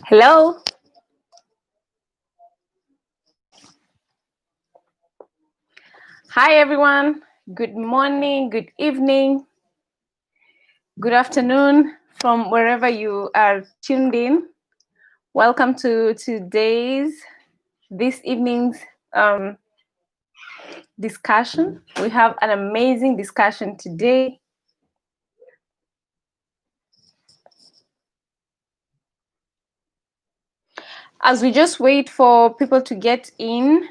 Hello. Hi, everyone. Good morning, good evening, good afternoon from wherever you are tuned in. Welcome to this evening's discussion. We have an amazing discussion today. As we just wait for people to get in,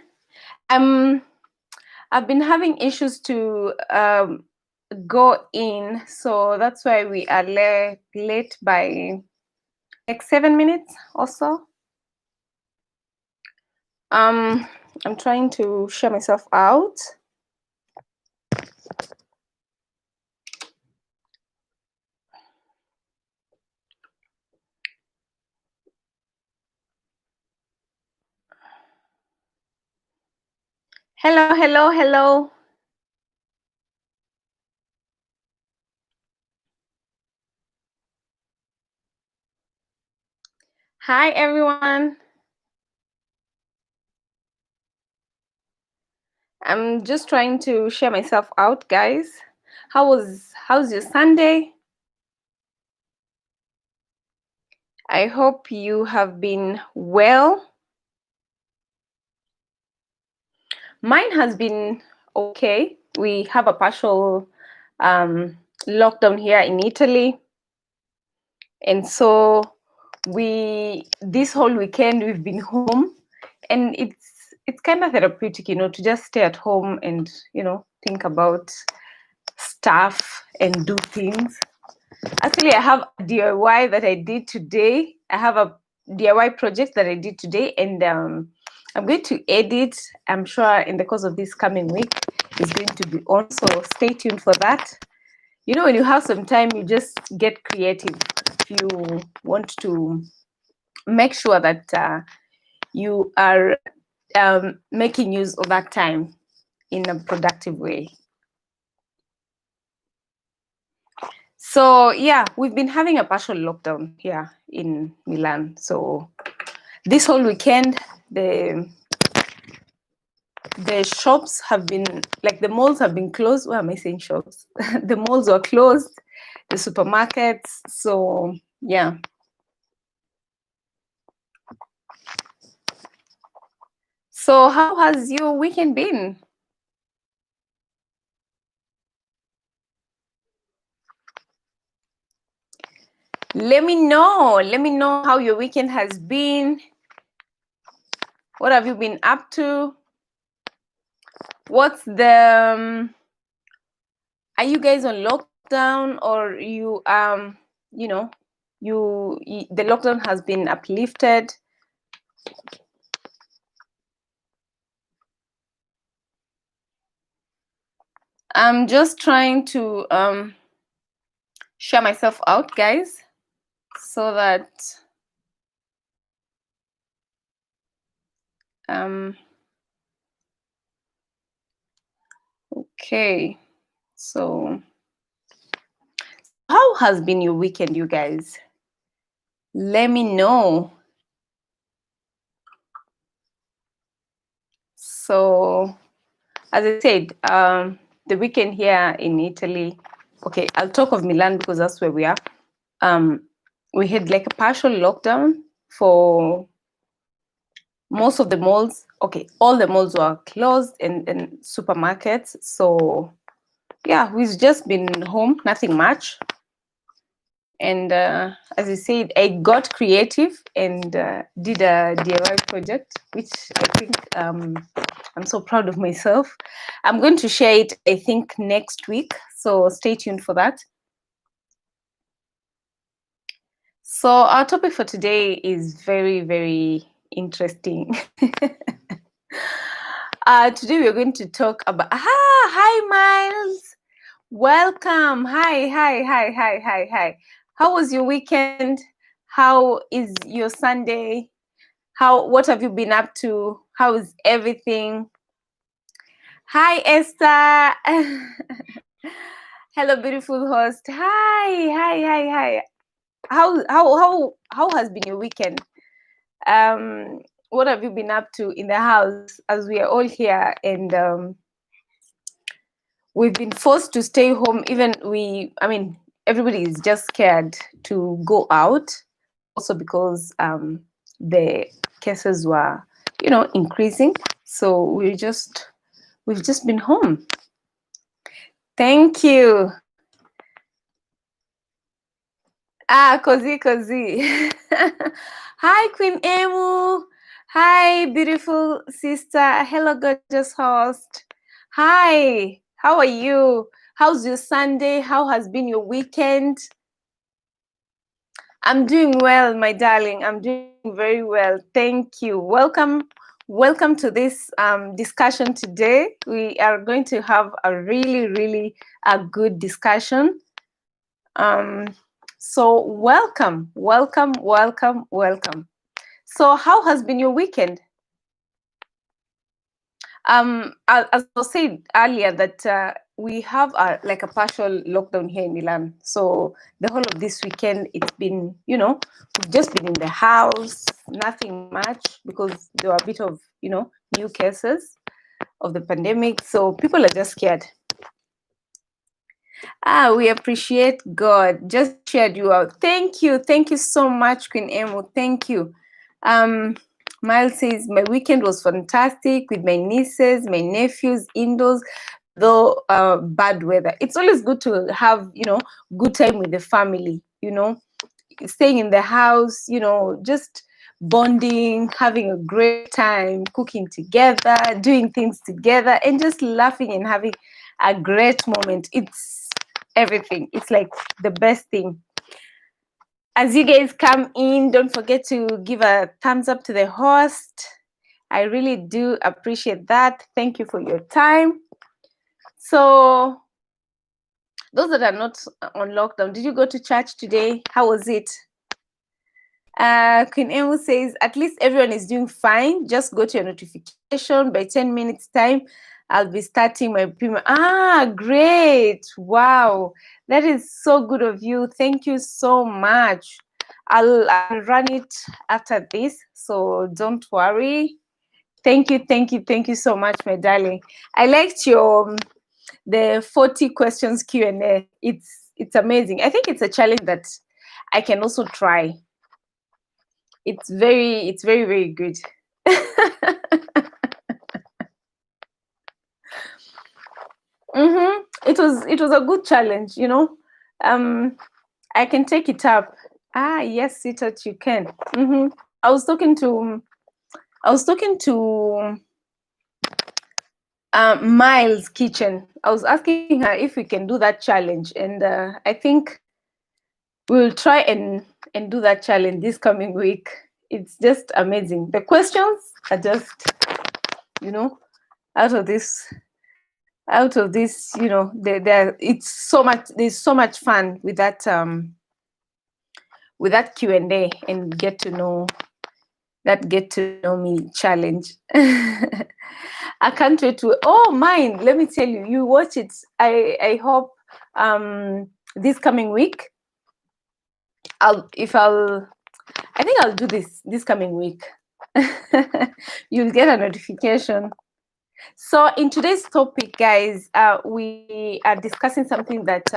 I've been having issues to go in, so that's why we are late by like 7 minutes or so. I'm trying to share myself out. Hello, hello, hello. Hi, everyone. I'm just trying to share myself out, guys. How's your Sunday? I hope you have been well. Mine has been okay. We have a partial lockdown here in Italy, and so this whole weekend we've been home, and it's kind of therapeutic, to just stay at home and think about stuff and do things. Actually, I have a DIY that I did today. I have a DIY project that I did today, and I'm going to edit. I'm sure in the course of this coming week is going to be on, so stay tuned for that. When you have some time, you just get creative. If you want to make sure that you are making use of that time in a productive way. So yeah, we've been having a partial lockdown here in Milan. So this whole weekend, the shops have been, like, the malls have been closed. Why am I saying shops? The malls were closed, the supermarkets. So yeah. So how has your weekend been? Let me know how your weekend has been. What have you been up to? What's the are you guys on lockdown, or you the lockdown has been uplifted? I'm just trying to share myself out, guys, so that okay. So how has been your weekend, you guys? Let me know. So as I said, the weekend here in Italy, okay, I'll talk of Milan because that's where we are. We had like a partial lockdown for most of the malls. Okay, all the malls were closed, and supermarkets. So yeah, we've just been home, nothing much. And as I said, I got creative and did a DIY project, which I think I'm so proud of myself. I'm going to share it, I think, next week. So stay tuned for that. So our topic for today is very, very interesting. Today we're going to talk about, hi Miles, welcome. Hi. How was your weekend? How is your Sunday? What have you been up to? How is everything? Hi Esther. Hello, beautiful host. Hi. How has been your weekend? What have you been up to in the house, as we are all here, and we've been forced to stay home. Even everybody is just scared to go out, also because the cases were, increasing. So we've just been home. Thank you. Cozy. Hi, Queen Emu. Hi, beautiful sister. Hello, gorgeous host. Hi, how are you? How's your Sunday? How has been your weekend? I'm doing well, my darling. I'm doing very well. Thank you. Welcome to this discussion today. We are going to have a really a good discussion. So welcome. So how has been your weekend? As I said earlier, that we have like a partial lockdown here in Milan. So the whole of this weekend, it's been, we've just been in the house, nothing much, because there were a bit of, new cases of the pandemic. So people are just scared. We appreciate God. Just shared you out. Thank you so much, Queen Emu. Thank you. Miles says, my weekend was fantastic with my nieces, my nephews, indoors, though bad weather. It's always good to have, good time with the family, staying in the house, just bonding, having a great time, cooking together, doing things together, and just laughing and having a great moment. It's everything. It's like the best thing. As you guys come in, don't forget to give a thumbs up to the host. I really do appreciate that. Thank you for your time. So those that are not on lockdown, did you go to church today? How was it? Queen Emu says, at least everyone is doing fine. Just go to your notification. By 10 minutes time, I'll be starting my premium. Great. Wow. That is so good of you. Thank you so much. I'll run it after this, so don't worry. Thank you so much, my darling. I liked the 40 questions Q&A. It's amazing. I think it's a challenge that I can also try. It's very good. It was a good challenge, I can take it up. Yes, sweetheart, you can. I was talking to Miles Kitchen. I was asking her if we can do that challenge, and I think we'll try and do that challenge this coming week. It's just amazing. The questions are just, out of this, it's so much. There's so much fun with that Q&A and get to know me challenge. I can't wait to. Mine. Let me tell you, you watch it. I hope this coming week. I think I'll do this coming week. You'll get a notification. So in today's topic, guys, we are discussing something that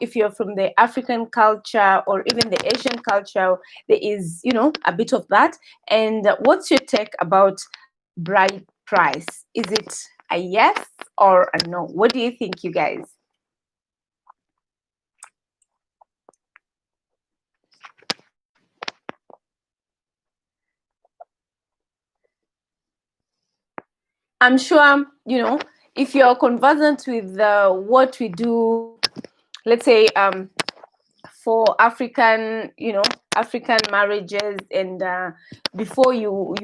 if you're from the African culture or even the Asian culture, there is, a bit of that. And what's your take about bride price? Is it a yes or a no? What do you think, you guys? I'm sure, if you're conversant with what we do, let's say for African marriages, and before you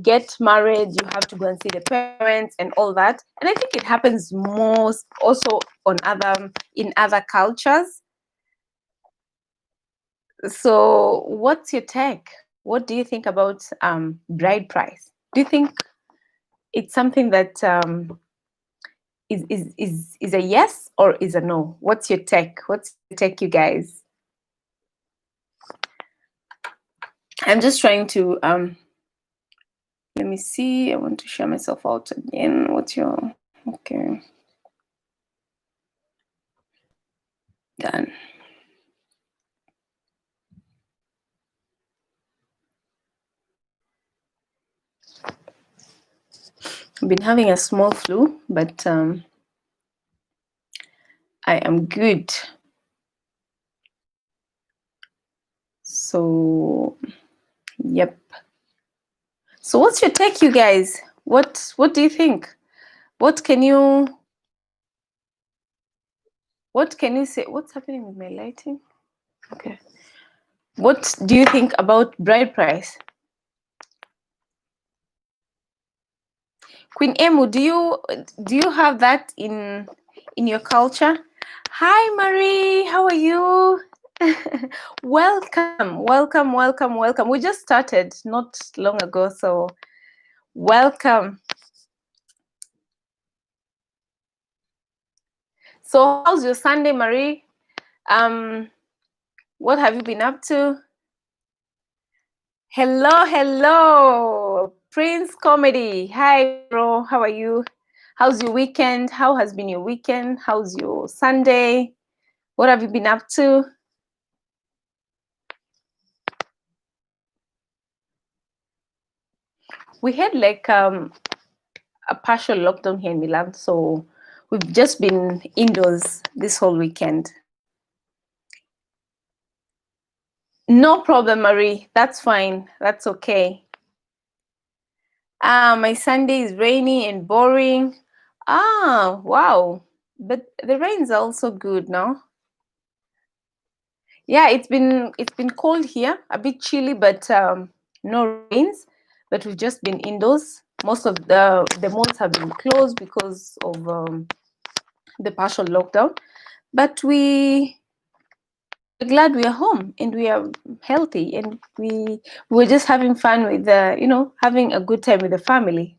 get married, you have to go and see the parents and all that. And I think it happens most also in other cultures. So what's your take? What do you think about bride price? Do you think it's something that is a yes or is a no? What's your take? You guys? I'm just trying to let me see. I want to share myself out again. What's your okay? Done. I've been having a small flu, but I am good. So, yep. So, what's your take, you guys? What do you think? What can you say? What's happening with my lighting? Okay. What do you think about bride price? Queen Emu, do you have that in your culture? Hi Marie, how are you? welcome. We just started not long ago, so welcome. So how's your Sunday, Marie? What have you been up to? Hello, Prince Comedy. Hi, bro. How are you? How's your weekend? How has been your weekend? How's your Sunday? What have you been up to? We had like a partial lockdown here in Milan, so we've just been indoors this whole weekend. No problem, Marie. That's fine. That's okay. My Sunday is rainy and boring. Wow. But the rain's also good, no? Yeah, it's been cold here, a bit chilly, but no rains. But we've just been indoors. Most of the malls have been closed because of the partial lockdown. But we're glad we are home and we are healthy, and we're just having fun with having a good time with the family.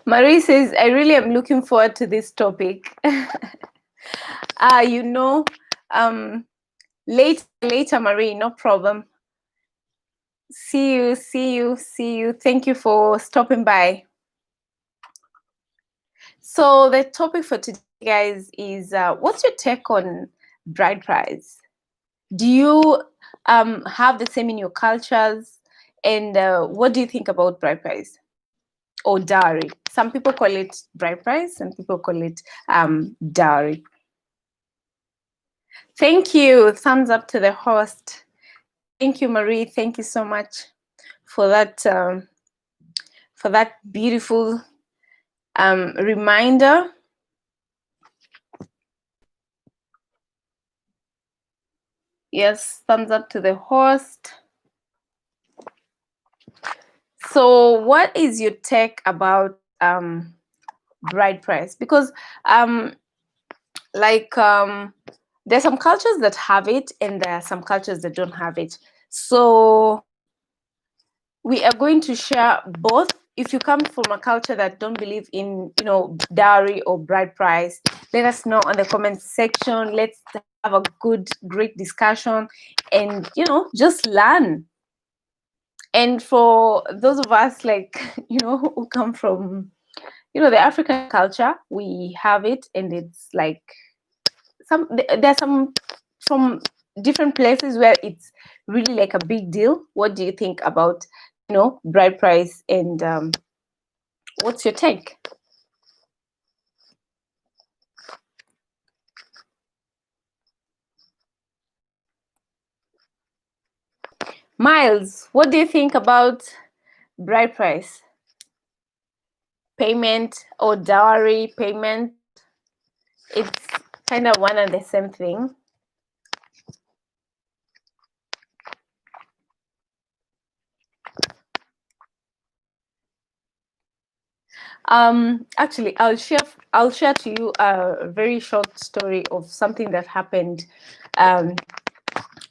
Marie says, I really am looking forward to this topic. Ah, um, later, Marie, no problem. See you. Thank you for stopping by. So the topic for today, guys, is what's your take on bride price? Do you have the same in your cultures? And what do you think about bride price or dowry? Some people call it bride price, some people call it dowry. Thank you. Thumbs up to the host. Thank you, Marie. Thank you so much for that beautiful reminder. Yes, thumbs up to the host. So, what is your take about bride price? Because like there's some cultures that have it, and there are some cultures that don't have it. So we are going to share both. If you come from a culture that don't believe in dowry or bride price, let us know on the comment section. Let's have a great discussion, and just learn. And for those of us like who come from the African culture, we have it, and it's like there's some from different places where it's really like a big deal. What do you think about bride price, and what's your take? Miles, what do you think about bride price payment or dowry payment? It's kind of one and the same thing. Actually, I'll share to you a very short story of something that happened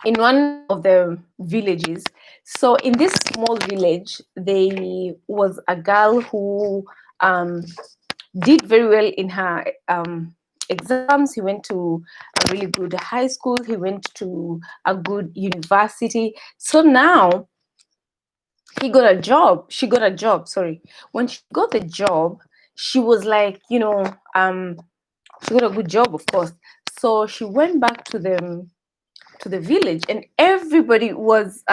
in one of the villages. So in this small village, there was a girl who um, did very well in her exams. He went to a really good high school. He went to a good university. So now he got a job. She got a job. Sorry. When she got the job, she was like, she got a good job, of course. So she went back to the village, and everybody was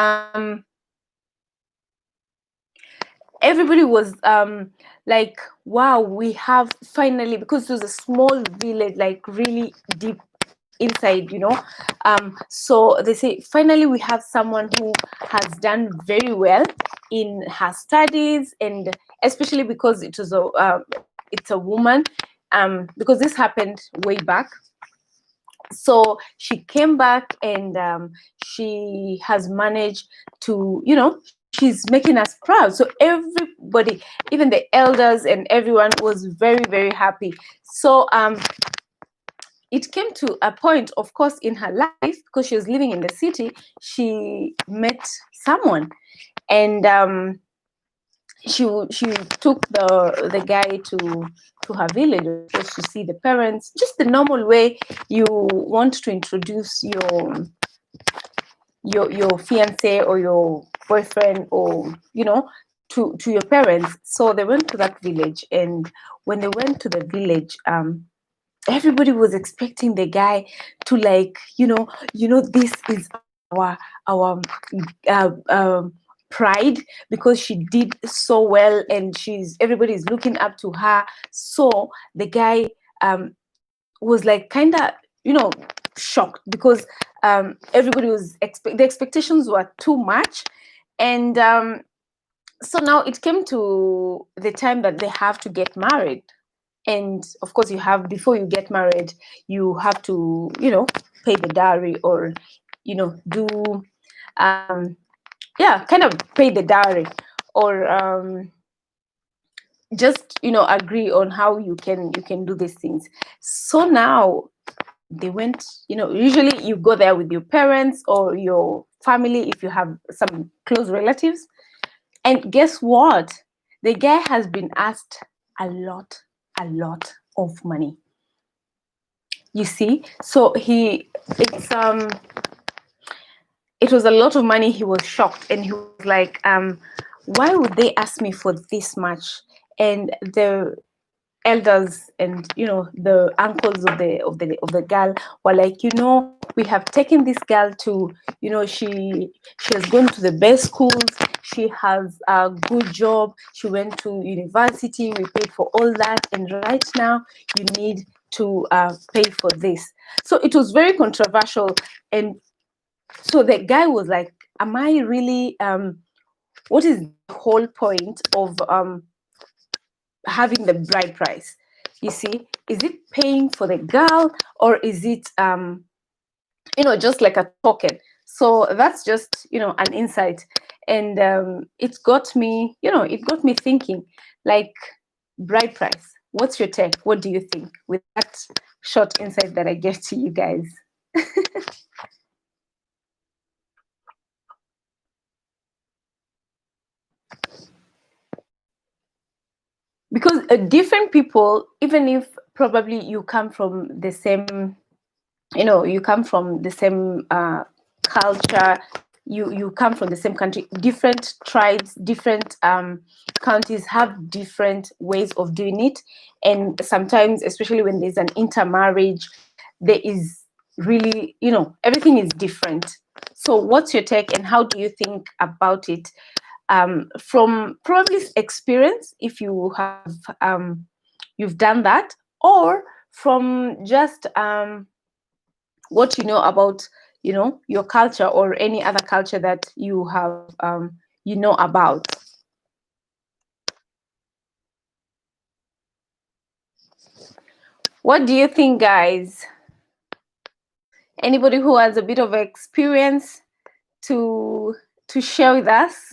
like, wow, we have finally, because it was a small village, like really deep inside, so they say finally we have someone who has done very well in her studies, and especially because it's a woman, because this happened way back. So she came back, and she has managed to, she's making us proud. So everybody, even the elders and everyone, was very, very happy. So it came to a point, of course, in her life, because she was living in the city, she met someone, and she took the guy to her village, of course, to see the parents, just the normal way you want to introduce your fiance or your boyfriend, or to your parents. So they went to that village, and when they went to the village, everybody was expecting the guy to, like, this is our pride, because she did so well, and everybody is looking up to her. So the guy was like kind of, shocked, because everybody was the expectations were too much. And so now it came to the time that they have to get married. And of course, before you get married, you have to, pay the dowry, or do yeah, kind of pay the dowry, or just, agree on how you can do these things. So now they went, usually you go there with your parents or your family, if you have some close relatives. And guess what? The guy has been asked a lot of money. You see? So it was a lot of money. He was shocked, and he was like, why would they ask me for this much? And the elders and, the uncles of the girl were like, we have taken this girl to, she has gone to the best schools, she has a good job, she went to university, we paid for all that, and right now you need to pay for this. So it was very controversial. And so the guy was like, am I really what is the whole point of having the bride price? You see, is it paying for the girl, or is it just like a token? So that's just, an insight. And it got me thinking, like, bride price, what's your take? What do you think, with that short insight that I gave to you guys? Because different people, even if probably you come from the same, culture, you come from the same country, different tribes, different counties have different ways of doing it. And sometimes, especially when there's an intermarriage, there is really, everything is different. So what's your take, and how do you think about it, from probably experience, if you've done that, or from just what you know about, your culture, or any other culture that you have about? What do you think, guys? Anybody who has a bit of experience to share with us?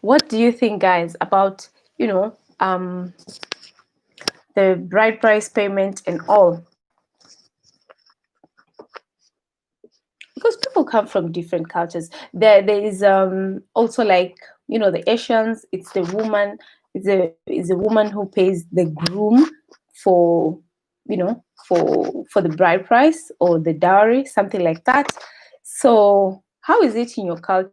What do you think, guys, about, the bride price payment and all. Because people come from different cultures. There is also, like, the Asians, it's the woman, is a woman who pays the groom for, for the bride price or the dowry, something like that. So how is it in your culture?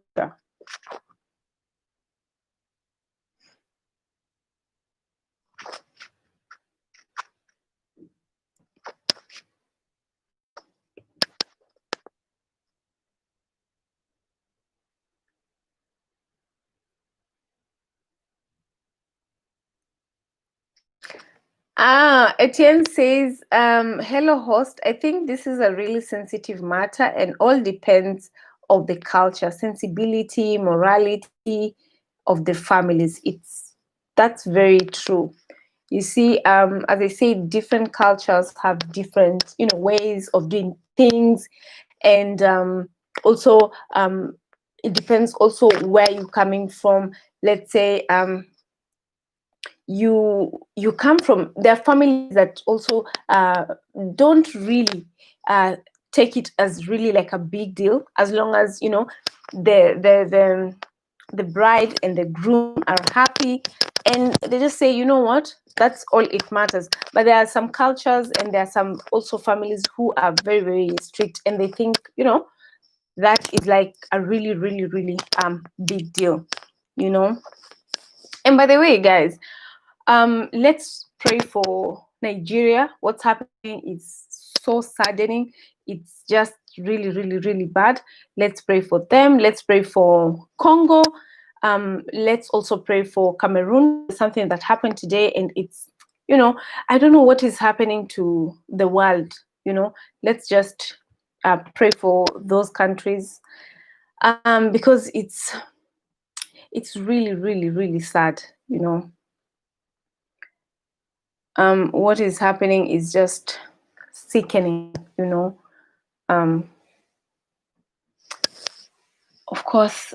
Etienne says, hello host. I think this is a really sensitive matter and all depends of the culture, sensibility, morality of the families. That's very true. You see, as I say, different cultures have different, ways of doing things, and also it depends also where you're coming from. Let's say you come from, there are families that also don't really take it as really like a big deal, as long as the bride and the groom are happy, and they just say, you know what, that's all it matters. But there are some cultures and there are some also families who are very, very strict, and they think, that is like a really, really, really big deal, you know. And by the way, guys, let's pray for Nigeria. What's happening is so saddening. It's just really, really, really bad. Let's pray for them. Let's pray for Congo. Let's also pray for Cameroon. Something that happened today, and it's, I don't know what is happening to the world. Let's just pray for those countries, because it's really, really, really sad. What is happening is just sickening. Of course,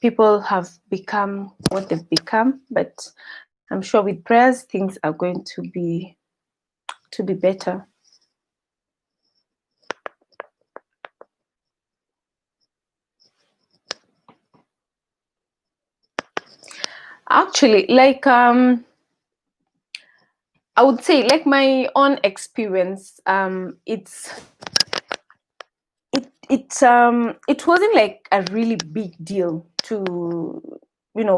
people have become what they've become, but I'm sure with prayers things are going to be better. Actually, like I would say, like, my own experience, it wasn't like a really big deal to,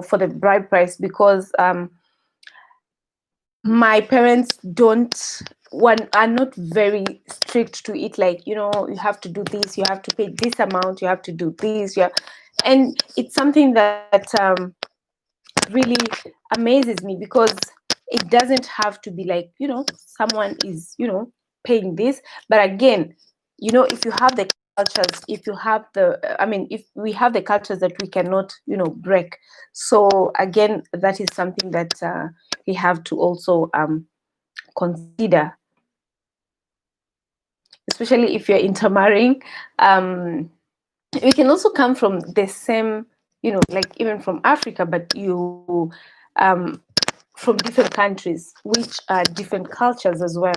for the bride price, because my parents are not very strict to it, like, you have to do this, you have to pay this amount, you have to do this, and it's something that really amazes me, because it doesn't have to be like, someone is, paying this. But again, if you have the cultures, if you have if we have the cultures that we cannot, break. So again, that is something that we have to also consider, especially if you're intermarrying. We can also come from the same, like even from Africa, but you from different countries, which are different cultures as well,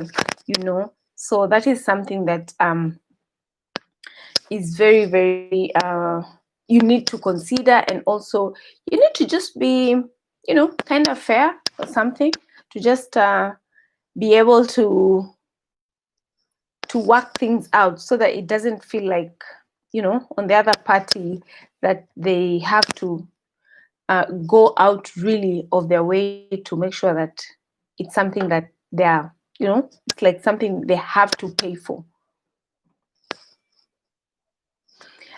so that is something that is very, very you need to consider, and also you need to just be, kind of fair or something, to just be able to work things out, so that it doesn't feel like, on the other party, that they have to go out really of their way to make sure that it's something that they are, it's like something they have to pay for.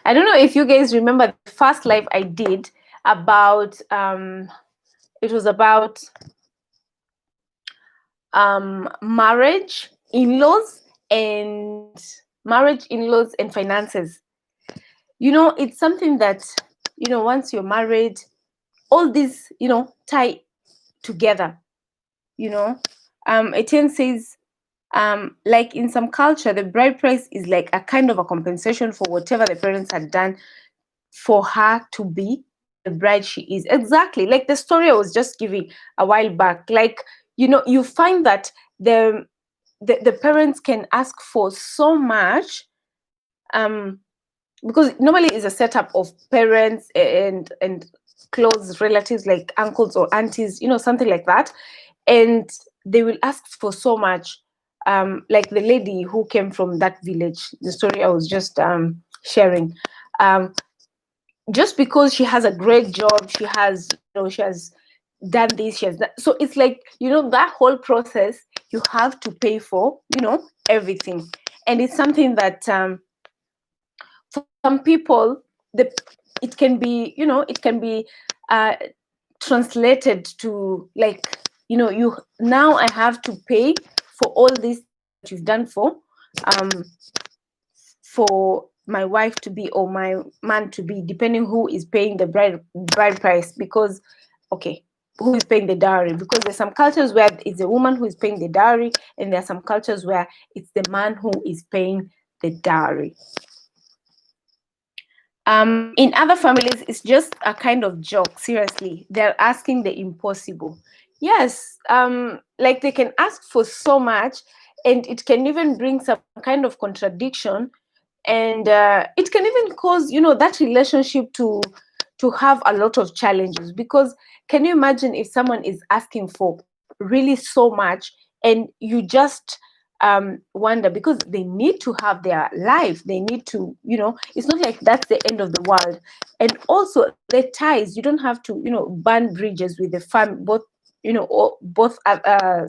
I don't know if you guys remember the first live I did about it was about marriage, in-laws, and finances. It's something that, once you're married, all these, tie together. Etienne says, like in some culture, the bride price is like a kind of a compensation for whatever the parents had done for her to be the bride she is. Exactly, like the story I was just giving a while back. Like, you find that the parents can ask for so much, because normally it's a setup of parents and close relatives like uncles or aunties, something like that, and they will ask for so much. Like the lady who came from that village, the story I was just sharing, um, just because she has a great job, she has done this, she has that. So it's like, that whole process, you have to pay for, everything. And it's something that, for some people, it can be, uh, translated to like, you now I have to pay for all this that you've done um for my wife to be, or my man to be, depending who is paying the bride price. Because, okay, who is paying the dowry? Because there's some cultures where it's the woman who is paying the dowry, and there are some cultures where it's the man who is paying the dowry. In other families, it's just a kind of joke. Seriously, they're asking the impossible. Yes, like they can ask for so much, and it can even bring some kind of contradiction, and it can even cause, that relationship to have a lot of challenges. Because can you imagine if someone is asking for really so much, and you just wonder, because they need to have their life, they need to, it's not like that's the end of the world. And also the ties, you don't have to, burn bridges with the both, or both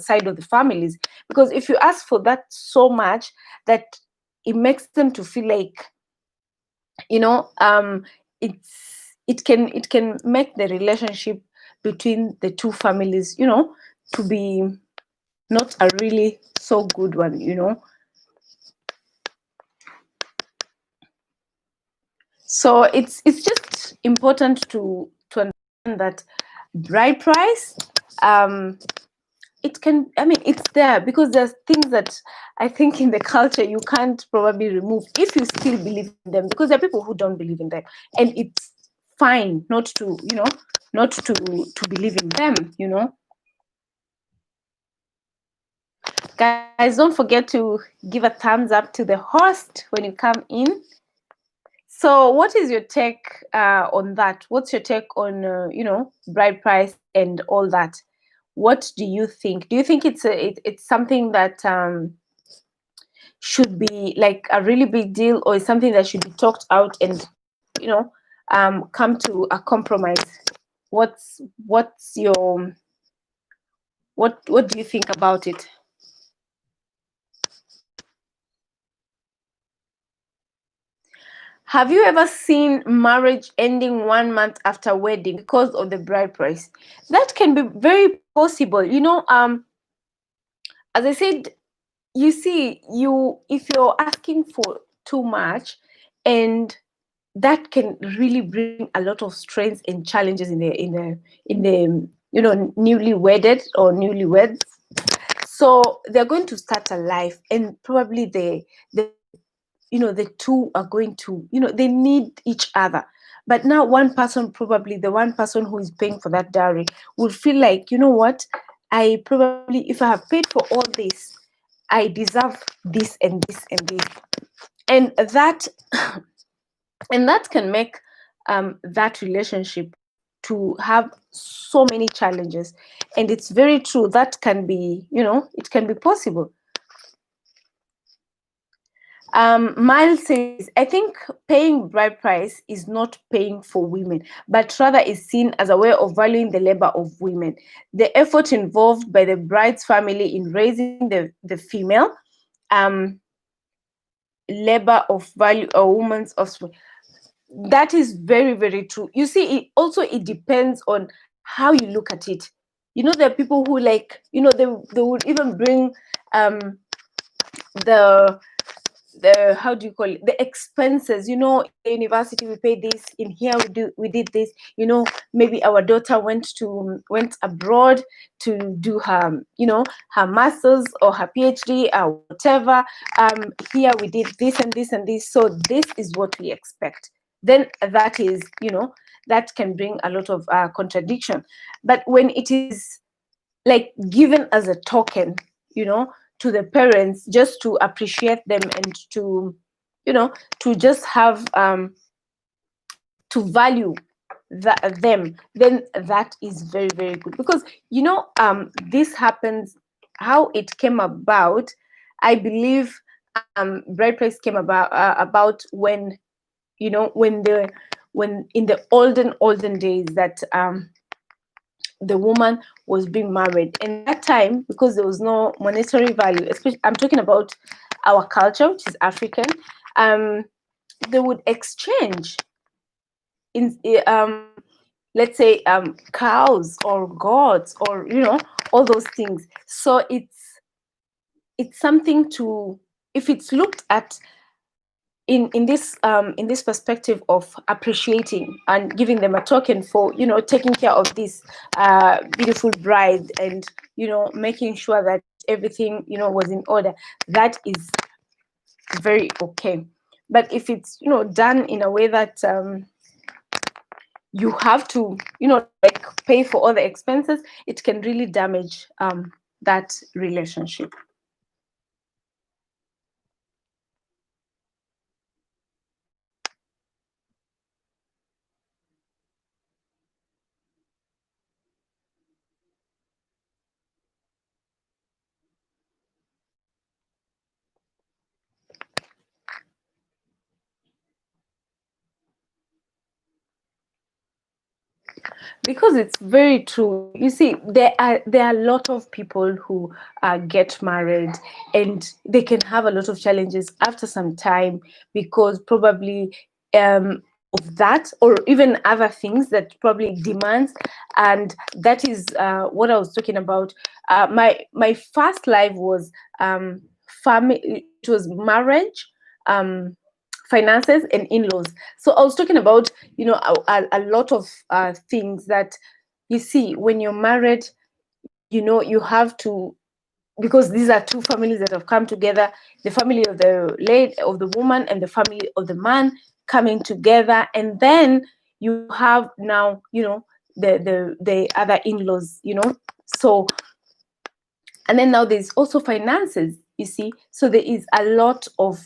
side of the families. Because if you ask for that so much, that it makes them to feel like, you know it can make the relationship between the two families, to be not a really so good one. So it's just important to understand that bride price, um it's there, because there's things that I think in the culture you can't probably remove if you still believe in them, because there are people who don't believe in them, and it's fine not to believe in them. Guys, don't forget to give a thumbs up to the host when you come in. So what is your take on that? What's your take on bride price and all that? What do you think? Do you think it's something that should be like a really big deal, or is something that should be talked out and come to a compromise? What's your what do you think about it? Have you ever seen marriage ending 1 month after wedding because of the bride price? That can be very possible. As I said, you see, if you're asking for too much, and that can really bring a lot of strains and challenges in the newly wedded or newlyweds. So they're going to start a life, and probably the two are going to, they need each other. But now one person, probably the one person who is paying for that dowry, would feel like, what, I probably, if I have paid for all this, I deserve this and this and this. And that and that can make that relationship to have so many challenges. And it's very true, that can be, it can be possible. Miles says, I think paying bride price is not paying for women, but rather is seen as a way of valuing the labor of women, the effort involved by the bride's family in raising the female, labor of value a woman's offspring. That is very, very true. You see, it depends on how you look at it. There are people who, like, they would even bring the how do you call it, the expenses. In the university we pay this, in here we did this. Maybe our daughter went abroad to do her masters or her PhD or whatever. Here we did this and this and this, so this is what we expect. Then that is, that can bring a lot of contradiction. But when it is like given as a token, to the parents, just to appreciate them and to, to just have to value them, then that is very, very good. Because this happens, how it came about, I believe, bride price came about when, when in the olden days, that the woman was being married. And that time, because there was no monetary value, especially I'm talking about our culture, which is African, um they would exchange in let's say cows or goats, or all those things. So it's something to, if it's looked at in this perspective of appreciating and giving them a token for, taking care of this beautiful bride, and making sure that everything, was in order, that is very okay. But if it's, done in a way that you have to, like, pay for all the expenses, it can really damage that relationship. Because it's very true. You see, there are a lot of people who get married, and they can have a lot of challenges after some time, because probably of that, or even other things that probably demands. And that is what I was talking about. My first life was family, it was marriage, um finances, and in-laws. So I was talking about, a lot of things that, you see, when you're married, you have to, because these are two families that have come together, the family of the lady, of the woman, and the family of the man, coming together. And then you have now, the other in-laws, so, and then now there's also finances, you see. So there is a lot of,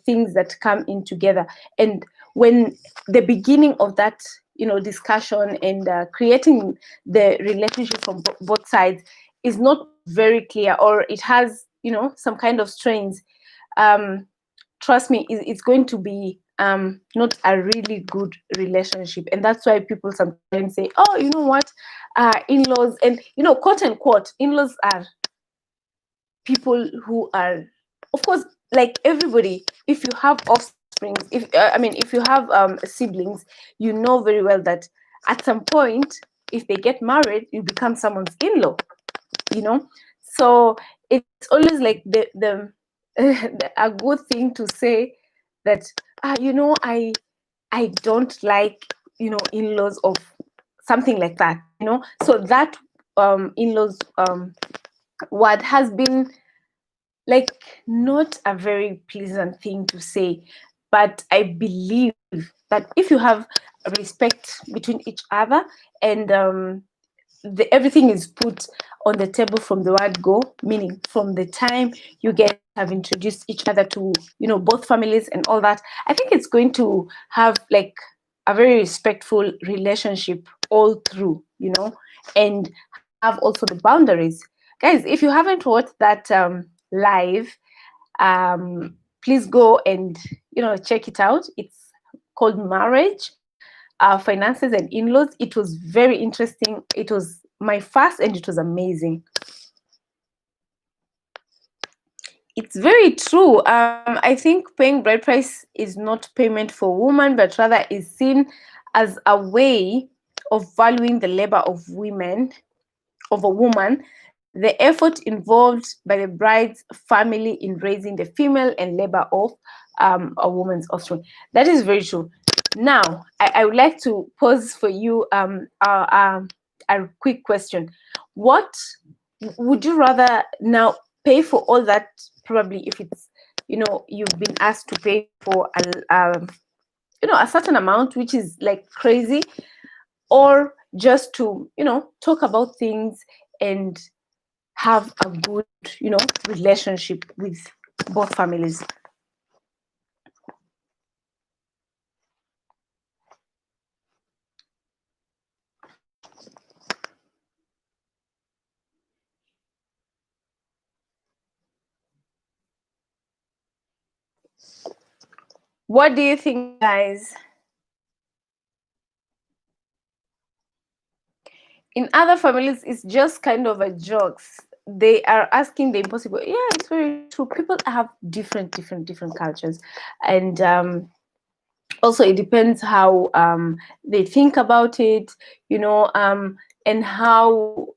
things that come in together. And when the beginning of that, discussion, and creating the relationship from both sides is not very clear, or it has, some kind of strains, um trust me, it's going to be not a really good relationship. And that's why people sometimes say, oh, you know what, in-laws, and, quote unquote, in-laws are people who are, of course, like everybody. If you have offspring, if I mean, if you have siblings, you know very well that at some point, if they get married, you become someone's in-law, so it's always like a good thing to say that, I don't like, in-laws of something like that, so that in-laws word has been, like, not a very pleasant thing to say. But I believe that if you have respect between each other, and everything is put on the table from the word go, meaning from the time you get have introduced each other to, both families and all that, I think it's going to have, like, a very respectful relationship all through, and have also the boundaries. Guys, if you haven't watched that live, please go and, check it out. It's called Marriage, Finances, and In-Laws. It was very interesting. It was my first, and it was amazing. It's very true. I think paying bride price is not payment for woman, but rather is seen as a way of valuing the labor of a woman, the effort involved by the bride's family in raising the female, and labor of a woman's offspring. That is very true. Now, I would like to pose for you a quick question. What would you rather now pay for all that? Probably, if it's, you've been asked to pay for a certain amount, which is like crazy, or just to, talk about things and have a good, relationship with both families. What do you think, guys? In other families, it's just kind of a jokes. They are asking the impossible. Yeah, it's very true. People have different cultures, and also it depends how they think about it, and how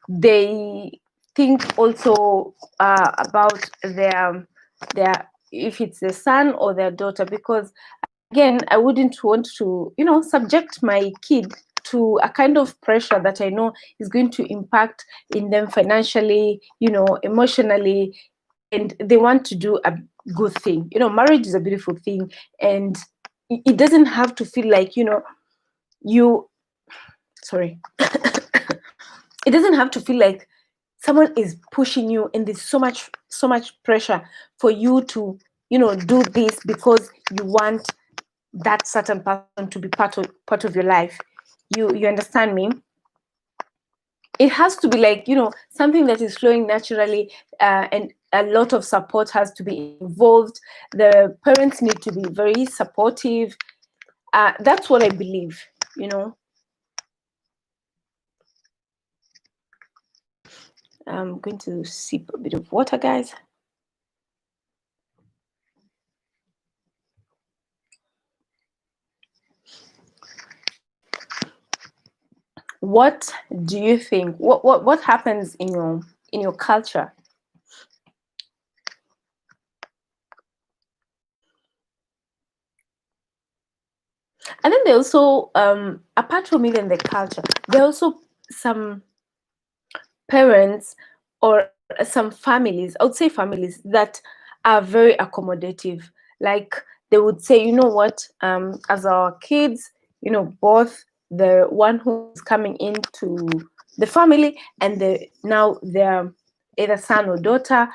they think also about their if it's their son or their daughter, because again, I wouldn't want to, subject my kid to a kind of pressure that I know is going to impact in them financially, emotionally, and they want to do a good thing. Marriage is a beautiful thing, and it doesn't have to feel like, you, sorry, it doesn't have to feel like someone is pushing you and there's so much pressure for you to, do this because you want that certain person to be part of your life. You understand me? It has to be like, something that is flowing naturally, and a lot of support has to be involved. The parents need to be very supportive. That's what I believe. I'm going to sip a bit of water, guys. What do you think? What happens in your culture? And then there also, apart from even the culture, there are also some parents or some families, I would say families that are very accommodative. Like they would say, you know what, as our kids, both the one who's coming into the family and the now their either son or daughter,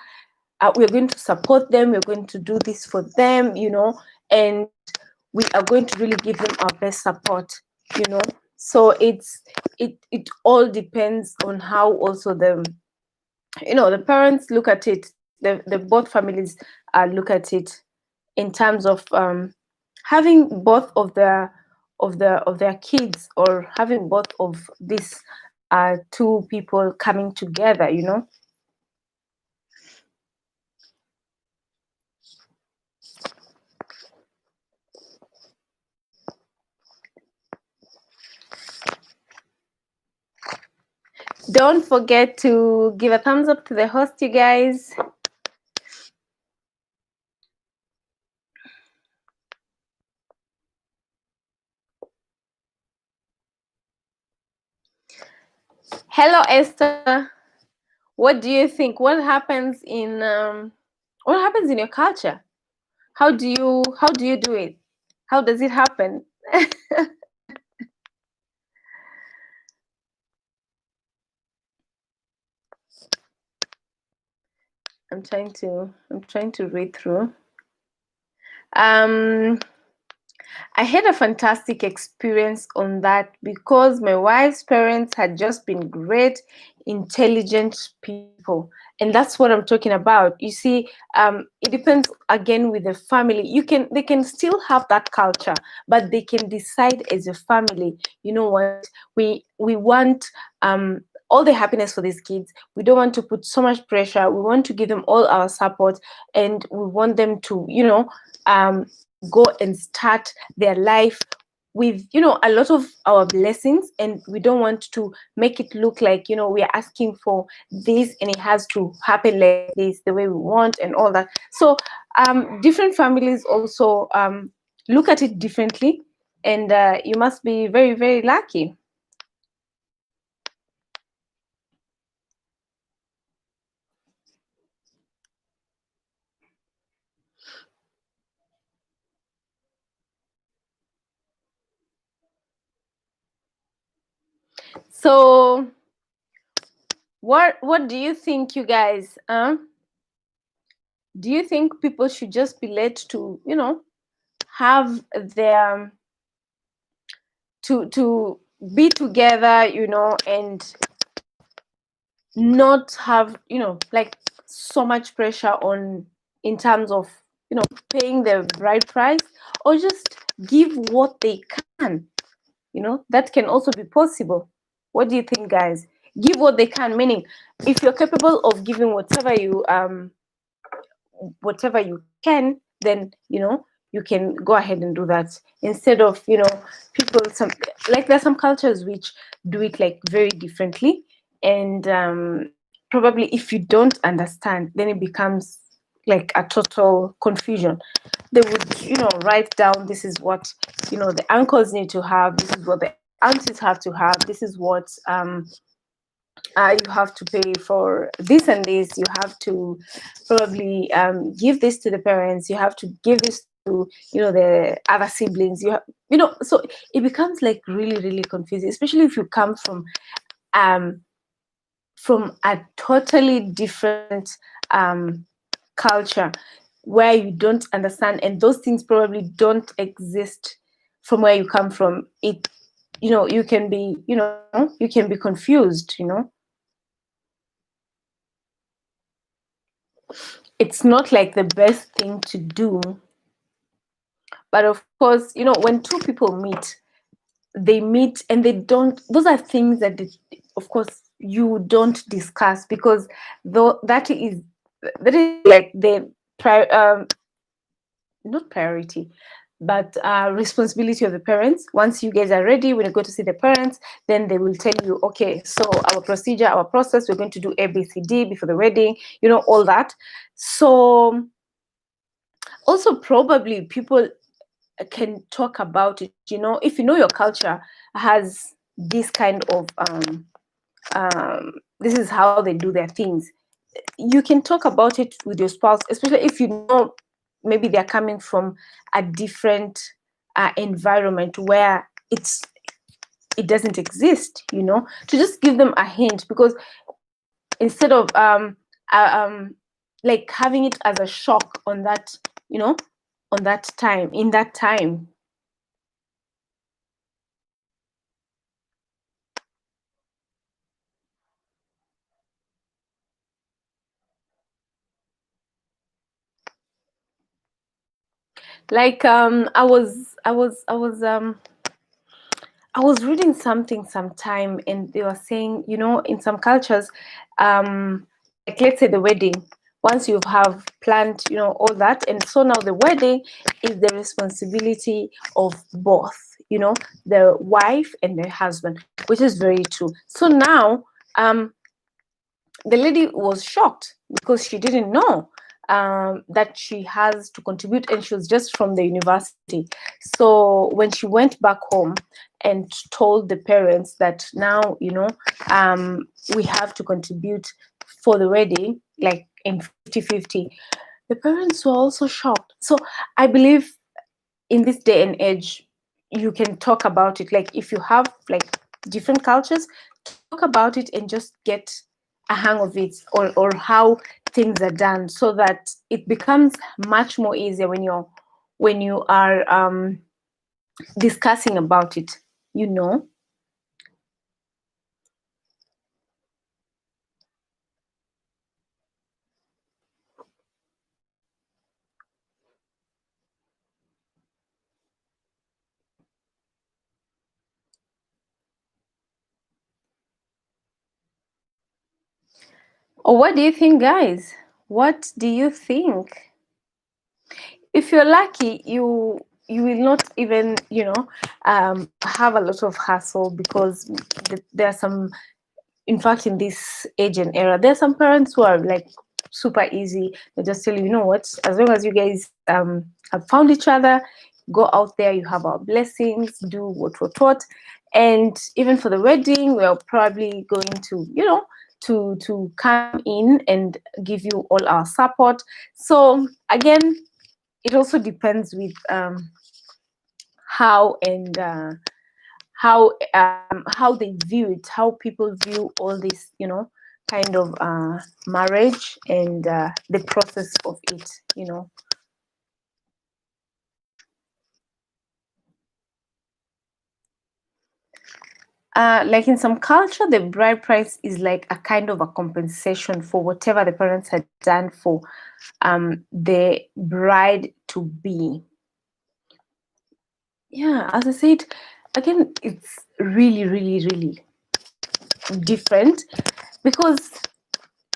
we're going to support them, we're going to do this for them, and we are going to really give them our best support, so it all depends on how also the parents look at it, the both families look at it in terms of having both of their kids, or having both of these two people coming together. Don't forget to give a thumbs up to the host, you guys. Hello, Esther. What do you think? What happens in your culture? How do you do it? How does it happen? I'm trying to read through. Um I had a fantastic experience on that because my wife's parents had just been great, intelligent people. And that's what I'm talking about. You see, it depends again with the family. They can still have that culture, but they can decide as a family, you know what, we want all the happiness for these kids. We don't want to put so much pressure. We want to give them all our support, and we want them to, go and start their life with a lot of our blessings, and we don't want to make it look like we are asking for this and it has to happen like this the way we want and all that. So different families also look at it differently, and you must be very, very lucky. So what do you think, you guys? Do you think people should just be let to, have their to be together, and not have, like, so much pressure on, in terms of, paying the right price, or just give what they can? That can also be possible. What do you think, guys? Give what they can, meaning, if you're capable of giving whatever you can, then, you can go ahead and do that, instead of, people, some, like, there's some cultures which do it, like, very differently. And probably, if you don't understand, then it becomes like a total confusion. They would, write down, this is what, the uncles need to have, this is what the aunties have to have, this is what you have to pay for this and this. You have to probably give this to the parents. You have to give this to, the other siblings. So it becomes, like, really, really confusing, especially if you come um, from a totally different culture, where you don't understand, and those things probably don't exist from where you come from. You can be, you can be confused. It's not, like, the best thing to do, but of course, when two people meet, they meet, and they don't, those are things that of course, you don't discuss, because though that is like the not priority, but responsibility of the parents. Once you guys are ready, when you go to see the parents, then they will tell you, okay, so our procedure, our process, we're going to do ABCD before the wedding, all that. So also, probably, people can talk about it. If your culture has this kind of this is how they do their things, you can talk about it with your spouse, especially if maybe they're coming from a different environment, where it doesn't exist, to just give them a hint, because instead of like, having it as a shock on that, on that time, in that time. Like, I was reading something sometime, and they were saying, in some cultures, like, let's say the wedding, once you have planned, all that, and so now the wedding is the responsibility of both, the wife and the husband, which is very true. So now, the lady was shocked, because she didn't know that she has to contribute, and she was just from the university. So when she went back home and told the parents that now, we have to contribute for the wedding, like, in 50-50, the parents were also shocked. So I believe, in this day and age, you can talk about it, like, if you have, like, different cultures, talk about it and just get a hang of it, or how things are done, so that it becomes much more easier when you are discussing about it. Or what do you think, guys? What do you think? If you're lucky, you will not even, have a lot of hassle, because there are some, in fact, in this age and era, there are some parents who are, like, super easy. They just tell you, what, as long as you guys have found each other, go out there, you have our blessings, do what. And even for the wedding, we're probably going to, to come in and give you all our support. So again, it also depends with how, and how they view it, how people view all this, kind of marriage and the process of it. Like in some culture, the bride price is like a kind of a compensation for whatever the parents had done for the bride to be. Yeah, as I said, again, it's really, really, really different because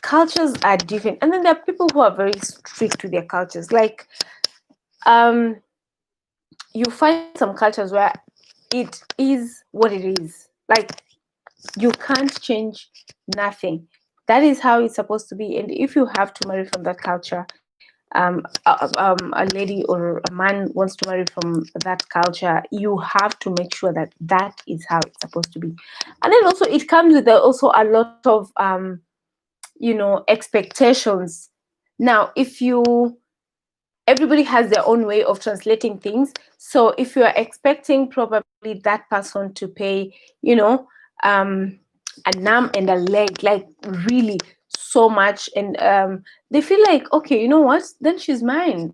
cultures are different. And then there are people who are very strict to their cultures. Like, you find some cultures where it is what it is. Like, you can't change nothing. That is how it's supposed to be. And if you have to marry from that culture, a lady or a man wants to marry from that culture, you have to make sure that that is how it's supposed to be. And then also it comes with also a lot of expectations. Now, if you everybody has their own way of translating things. So if you are expecting probably that person to pay, an arm and a leg, like really so much, and they feel like, okay, you know what? Then she's mine.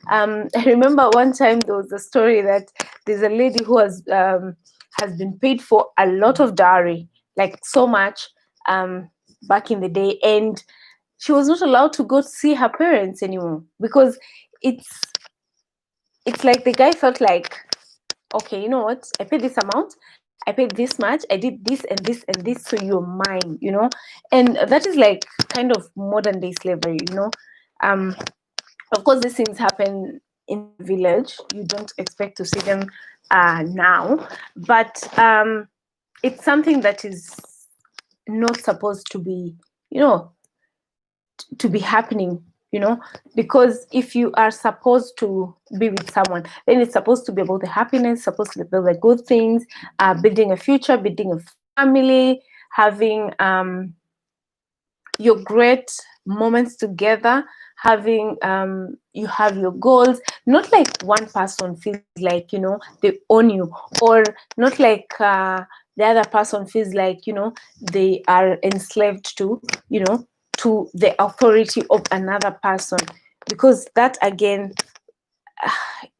And, I remember one time there was a story that there's a lady who has been paid for a lot of dowry, like so much, back in the day, and she was not allowed to go see her parents anymore because it's it's like the guy felt like, okay, you know what, I paid this amount, I paid this much, I did this and this and this, so you're mine. And that is like kind of modern day slavery. um of course these things happen in the village, you don't expect to see them now, but it's something that is not supposed to be happening, because if you are supposed to be with someone, then it's supposed to be about the happiness, supposed to be about the good things, building a future, building a family, having your great moments together, having you have your goals, not like one person feels like they own you, or not like the other person feels like they are enslaved to the authority of another person, because that again,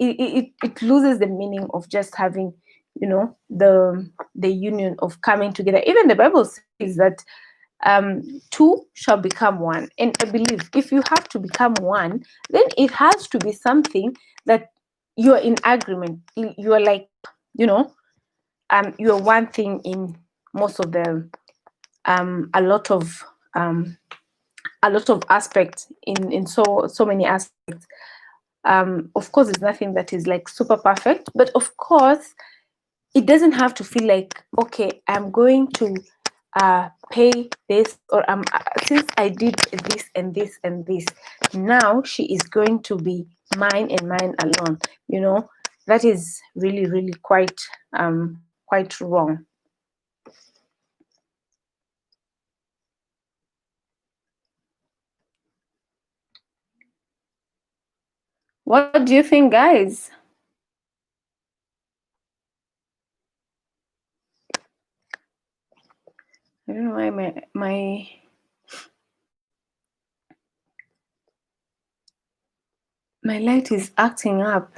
it loses the meaning of just having the union of coming together. Even the Bible says that two shall become one, and I believe if you have to become one, then it has to be something that you're in agreement, you're like, you're one thing in most of the a lot of aspects, in so many aspects. Of course it's nothing that is like super perfect, but of course it doesn't have to feel like, okay, I'm going to pay this, or since I did this and this and this, now she is going to be mine and mine alone. That is really, really quite wrong. What do you think, guys? I don't know why my light is acting up.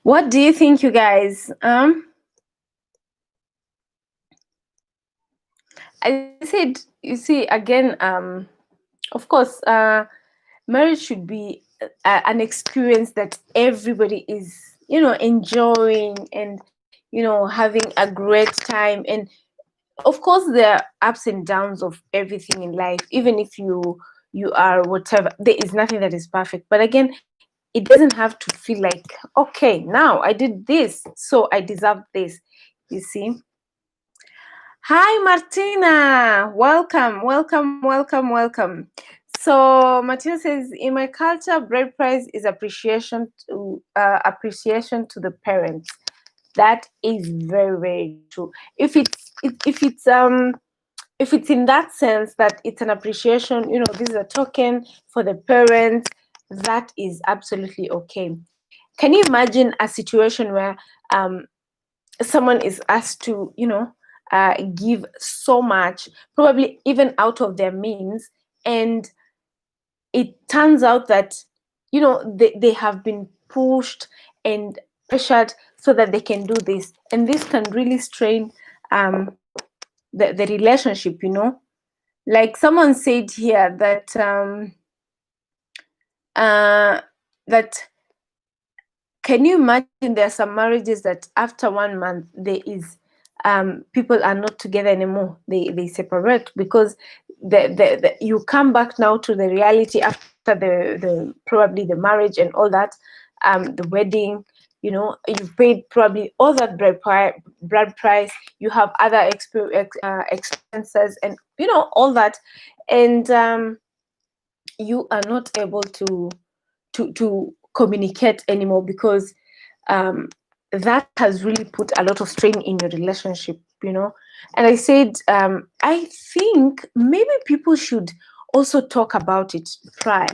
What do you think, you guys? I said, you see, again, of course, marriage should be an experience that everybody is, enjoying, and having a great time. And of course there are ups and downs of everything in life. Even if you are whatever, there is nothing that is perfect, but again, it doesn't have to feel like, okay, now I did this, so I deserve this, you see. Hi, Martina. Welcome, welcome, welcome, welcome. So Martina says, in my culture, bride price is appreciation to the parents. That is very, very true. If it's if it's in that sense that it's an appreciation, this is a token for the parents, that is absolutely okay. Can you imagine a situation where someone is asked to, give so much, probably even out of their means, and it turns out that, they have been pushed and pressured so that they can do this, and this can really strain the relationship, like someone said here that uh, that can you imagine there are some marriages that after 1 month there is people are not together anymore, they separate because you come back now to the reality after the probably the marriage and all that, the wedding, you've paid probably all that bride price, you have other expenses and all that, and you are not able to communicate anymore because that has really put a lot of strain in your relationship, and I said, I think maybe people should also talk about it prior.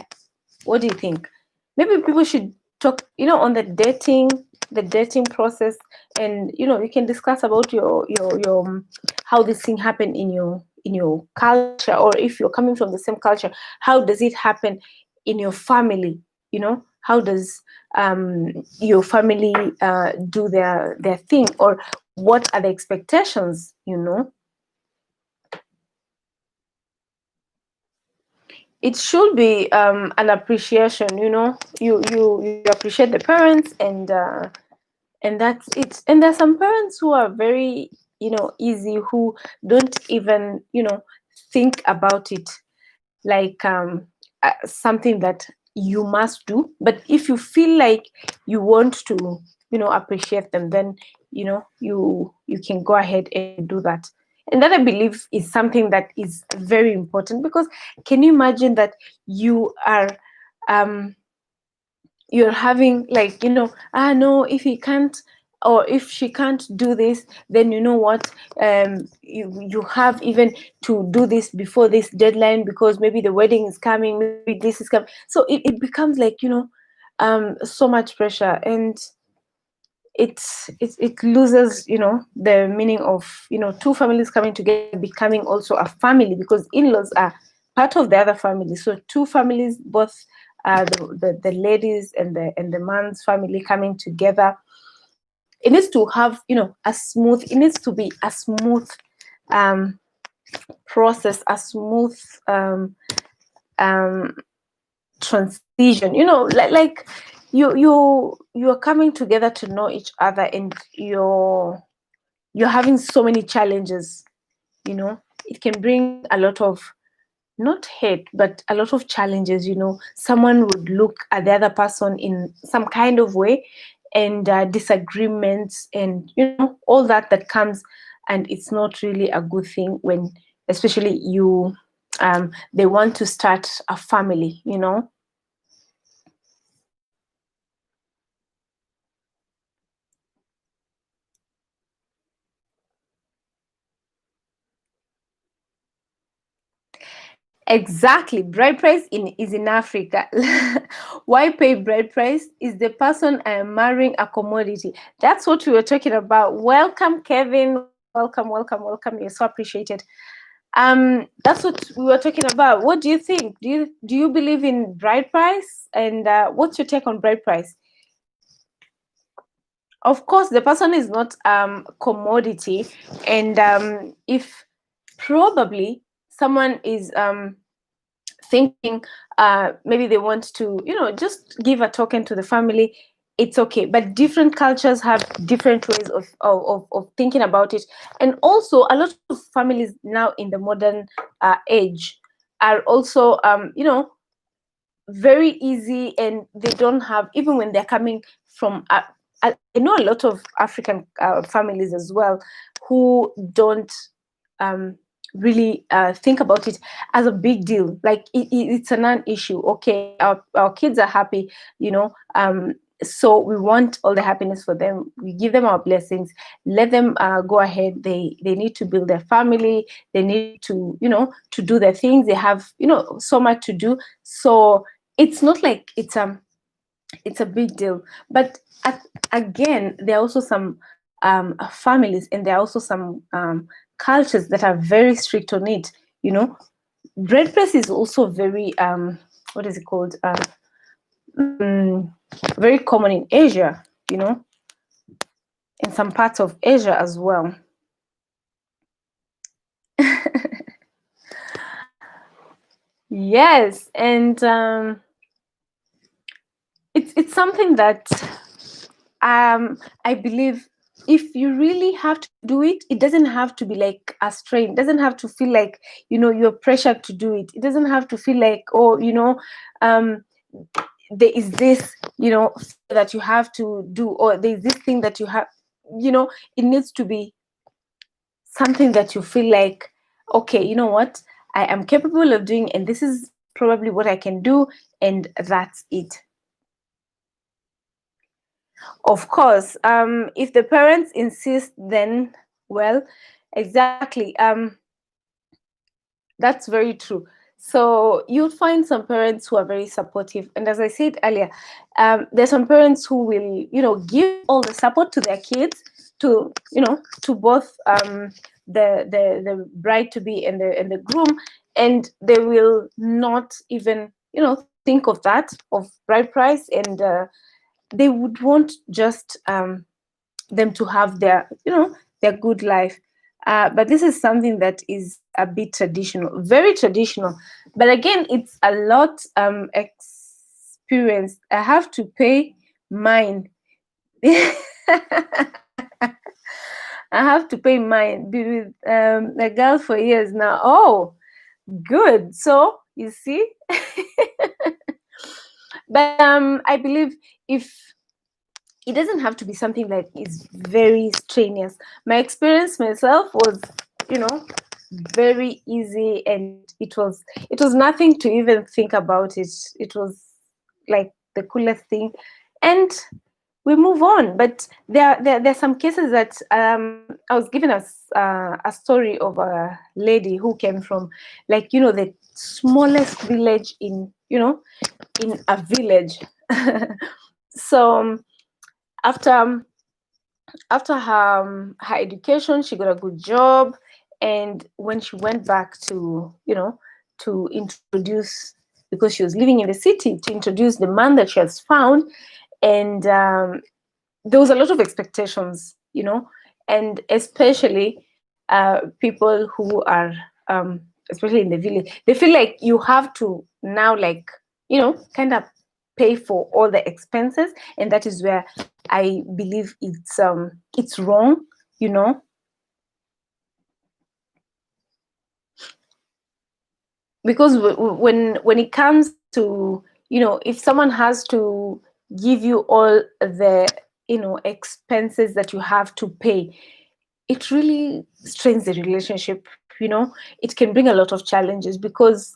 What do you think? Maybe people should talk, on the dating process, and you can discuss about your how this thing happened in your culture, or if you're coming from the same culture, how does it happen in your family? How does your family do their thing, or what are the expectations? It should be an appreciation. You appreciate the parents, and that's it. And there's some parents who are very easy, who don't even think about it like something that you must do. But if you feel like you want to appreciate them, then you can go ahead and do that. And that, I believe, is something that is very important, because can you imagine that you are um you're having, like, no, if he can't, or if she can't do this, then you know what, you have even to do this before this deadline, because maybe the wedding is coming, maybe this is coming, so it becomes like so much pressure, and it loses the meaning of two families coming together becoming also a family, because in-laws are part of the other family. So two families, both the ladies and the man's family coming together, it needs to have it needs to be a smooth um process, a smooth um transition, like you're coming together to know each other, and you're having so many challenges. It can bring a lot of, not hate, but a lot of challenges. Someone would look at the other person in some kind of way, and disagreements, and all that comes, and it's not really a good thing when, especially they want to start a family. Exactly. Bride price is in Africa. Why pay bride price? Is the person I am marrying a commodity? That's what we were talking about. Welcome, Kevin. Welcome, welcome, welcome. You're so appreciated. That's what we were talking about. What do you think? Do you believe in bride price? And what's your take on bride price? Of course, the person is not commodity, and if probably someone is thinking maybe they want to just give a token to the family, it's okay. But different cultures have different ways of thinking about it, and also a lot of families now in the modern age are also very easy, and they don't have, even when they're coming from I know a lot of African families as well, who don't um, really think about it as a big deal. Like it's a non-issue. Okay, our kids are happy, So we want all the happiness for them. We give them our blessings, let them go ahead. They need to build their family, they need to, to do their things. They have, so much to do. So it's not like it's a big deal. But again, there are also some families, and there are also some cultures that are very strict on it. Bread press is also very what is it called, mm, very common in Asia, in some parts of Asia as well. Yes, and it's something that I believe, if you really have to do it, it doesn't have to be like a strain. It doesn't have to feel like, you're pressured to do it. It doesn't have to feel like, oh, um, there is this, that you have to do, or there's this thing that you have, it needs to be something that you feel like, okay, you know what, I am capable of doing, and this is probably what I can do, and that's it. Of course, if the parents insist, then, well, exactly. That's very true. So you'll find some parents who are very supportive, and as I said earlier, there's some parents who will, give all the support to their kids, to both the bride to be and the groom, and they will not even, think of that, of bride price, and they would want just them to have their, their good life. But this is something that is a bit traditional, very traditional. But again, it's a lot experience. I have to pay mine. I have to pay mine. Be with a girl for years now. Oh, good. So you see, but I believe, if it doesn't have to be something that is very strenuous. My experience myself was, very easy, and it was nothing to even think about it. It was like the coolest thing, and we move on. But there are some cases that I was given a story of a lady who came from, like, the smallest village in a village. So after her education, she got a good job, and when she went back to, to introduce, because she was living in the city, to introduce the man that she has found, and there was a lot of expectations, and especially people who are especially in the village, they feel like you have to now, like, kind of pay for all the expenses, and that is where I believe it's wrong, you know because when it comes to, if someone has to give you all the, expenses that you have to pay, it really strains the relationship. It can bring a lot of challenges, because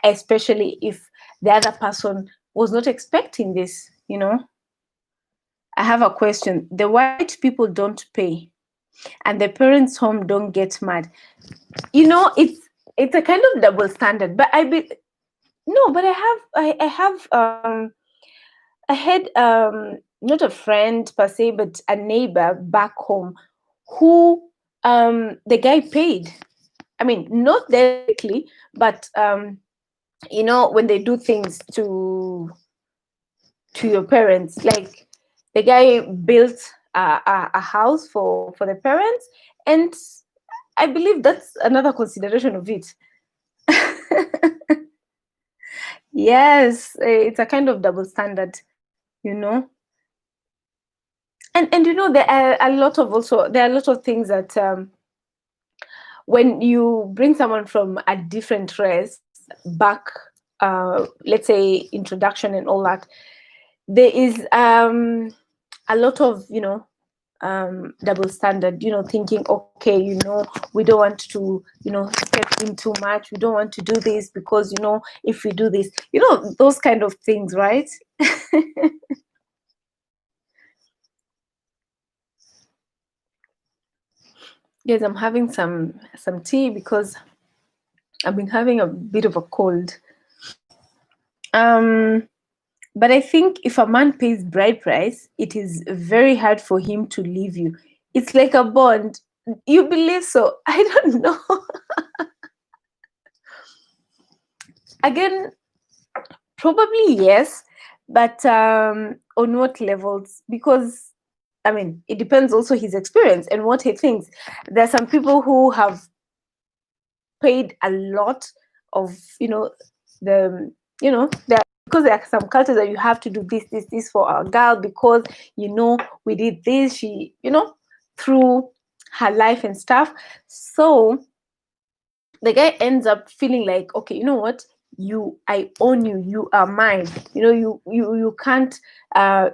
especially if the other person was not expecting this. I have a question. The white people don't pay, and the parents home don't get mad. It's a kind of double standard. But no, but I had not a friend per se, but a neighbor back home, who the guy paid. I mean, not directly, but when they do things to your parents, like the guy built a house for the parents, and I believe that's another consideration of it. Yes, it's a kind of double standard, you know. And there are a lot of, things that when you bring someone from a different race back, let's say introduction and all that, there is a lot of double standard, thinking, okay, we don't want to, step in too much, we don't want to do this, because if we do this, those kind of things, right? Yes, I'm having some tea because I've been having a bit of a cold. Um, but I think if a man pays bride price, it is very hard for him to leave you. It's like a bond. You believe so? I don't know. Again, probably yes, but on what levels? Because I mean, it depends also his experience and what he thinks. There are some people who have paid a lot of, the, there, because there are some cultures that you have to do this for a girl because we did this, she, through her life and stuff. So the guy ends up feeling like, okay, you know what, I own you, you are mine. You can't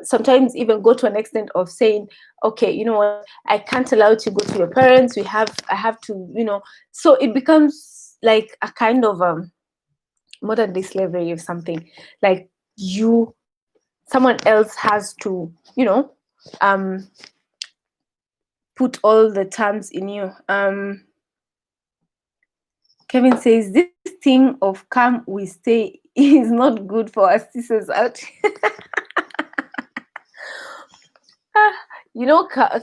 sometimes even go to an extent of saying, okay, you know what, I can't allow you to go to your parents, I have to, so it becomes like a kind of modern day slavery or something. Like, you someone else has to, um put all the terms in you. Kevin says this thing of come we stay is not good for our sisters out. Ah,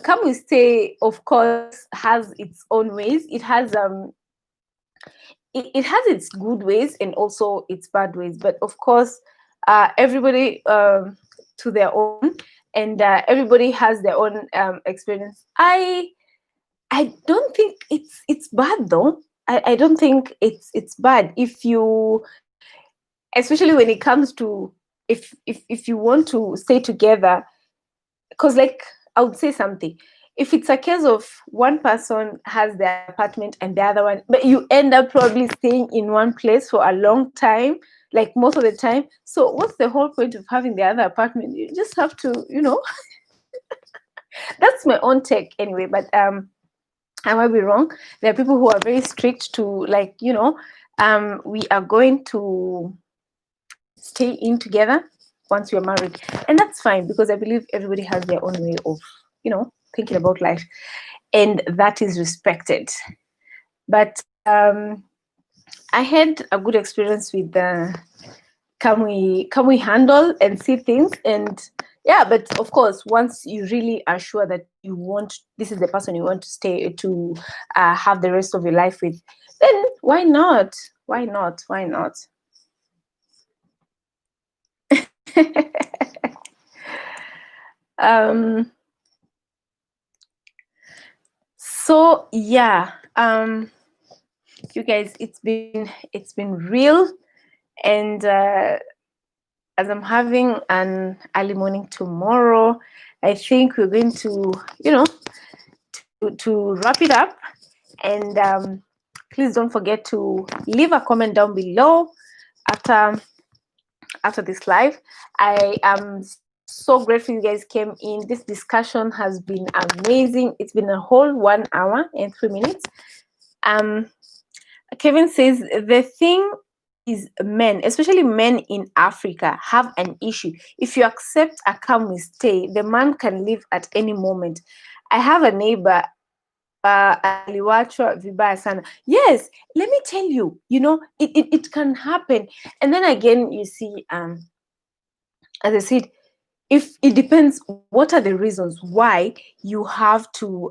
come we stay, of course, has its own ways. It has its good ways and also its bad ways. But of course, everybody to their own, and everybody has their own experience. I don't think it's bad though. I don't think it's bad if you, especially when it comes to, if you want to stay together. Because, like, I would say something, if it's a case of one person has their apartment and the other one, but you end up probably staying in one place for a long time, like most of the time, so what's the whole point of having the other apartment? You just have to, that's my own take anyway. But I might be wrong. There are people who are very strict to, like, we are going to stay in together once you're married, and that's fine, because I believe everybody has their own way of, thinking about life, and that is respected. But I had a good experience with the can we handle and see things. And yeah, but of course, once you really are sure that this is the person you want to stay to have the rest of your life with, then why not? Why not? um so yeah, you guys, it's been real. And as I'm having an early morning tomorrow, I think we're going to, to wrap it up. And please don't forget to leave a comment down below after this live. I am so grateful you guys came in. This discussion has been amazing. It's been a whole 1 hour and 3 minutes. Kevin says the thing is, men, especially men in Africa, have an issue. If you accept a come we stay, the man can leave at any moment. I have a neighbor, aliwachwa vibaya sana. Yes, let me tell you, it can happen. And then again, you see, as I said, if it depends, what are the reasons why you have to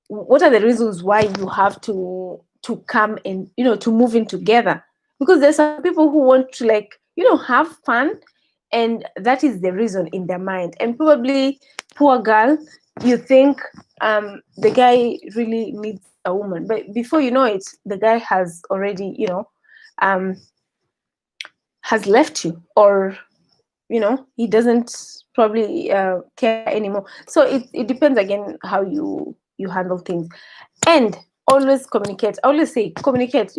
what are the reasons why you have to come in, to move in together? Because there's some people who want to, like, have fun, and that is the reason in their mind. And probably, poor girl, you think the guy really needs a woman, but before you know it, the guy has already, um has left you, or he doesn't probably care anymore. So it depends again how you handle things. And always communicate. I always say communicate.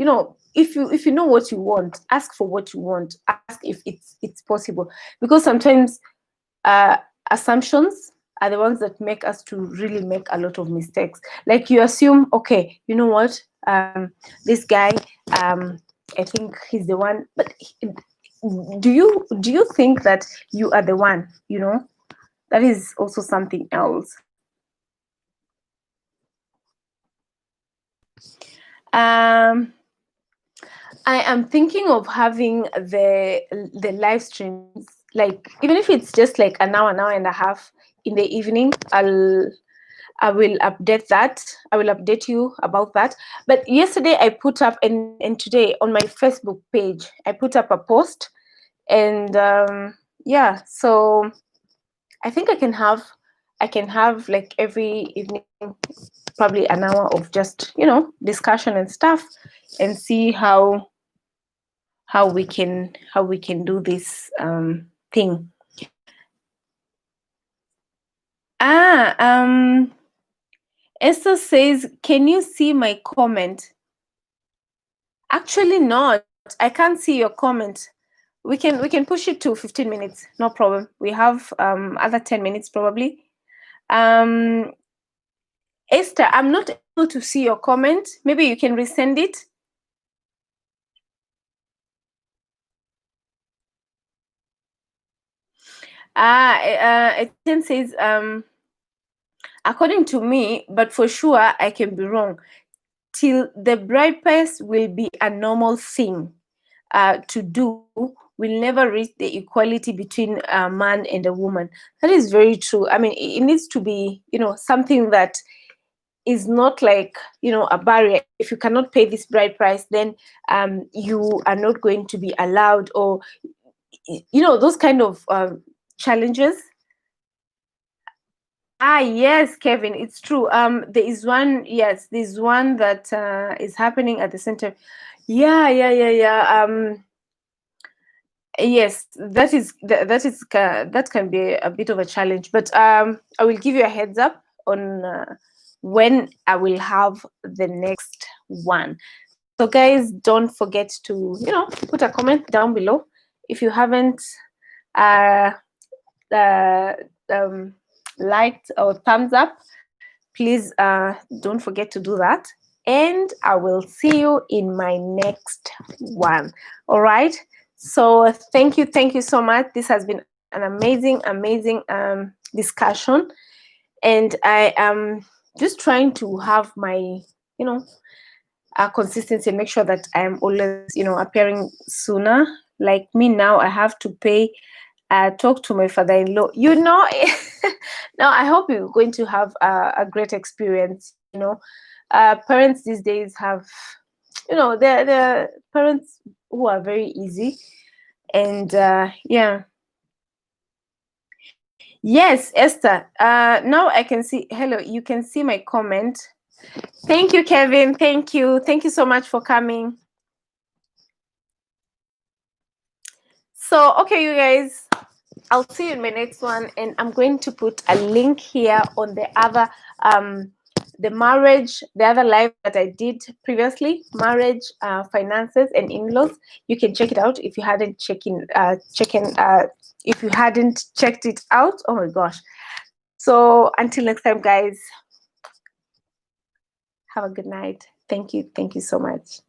If you know what you want, ask for what you want. Ask if it's possible, because sometimes uh, assumptions are the ones that make us to really make a lot of mistakes. Like, you assume, okay, you know what, this guy, um, I think he's the one, but do you think that you are the one? That is also something else. I am thinking of having the live streams, like even if it's just like an hour and a half in the evening. I will update that. I will update you about that. But yesterday I put up, and today on my Facebook page I put up a post, and yeah. So I think I can have like every evening probably an hour of just discussion and stuff, and see how we can do this thing. Ah, Esther says, can you see my comment? Actually not. I can't see your comment. We can push it to 15 minutes, no problem. We have other 10 minutes probably. Esther, I'm not able to see your comment. Maybe you can resend it. It says, according to me, but for sure I can be wrong, till the bride price will be a normal thing to do, will never reach the equality between a man and a woman. That is very true. I mean, it needs to be, something that is not like, a barrier. If you cannot pay this bride price, then you are not going to be allowed, or those kind of challenges. Yes, Kevin, it's true. There is one. Yes, there's one that is happening at the center. Yeah. Yes, that can be a bit of a challenge, but I will give you a heads up on when I will have the next one. So guys, don't forget to put a comment down below if you haven't uh, uh, um, liked or thumbs up. Please don't forget to do that, and I will see you in my next one. All right, so thank you so much. This has been an amazing discussion, and I am just trying to have my consistency and make sure that I am always appearing sooner. Like me now, I have to pay talk to my father-in-law. No, I hope you're going to have a great experience. Parents these days have, they're parents who are very easy, and yeah. Yes, Esther. Now I can see. Hello, you can see my comment. Thank you, Kevin. Thank you so much for coming. So, okay, you guys, I'll see you in my next one, and I'm going to put a link here on the other the other live that I did previously, marriage, finances, and in-laws. You can check it out if you hadn't if you hadn't checked it out. Oh my gosh. So until next time, guys, have a good night. Thank you so much.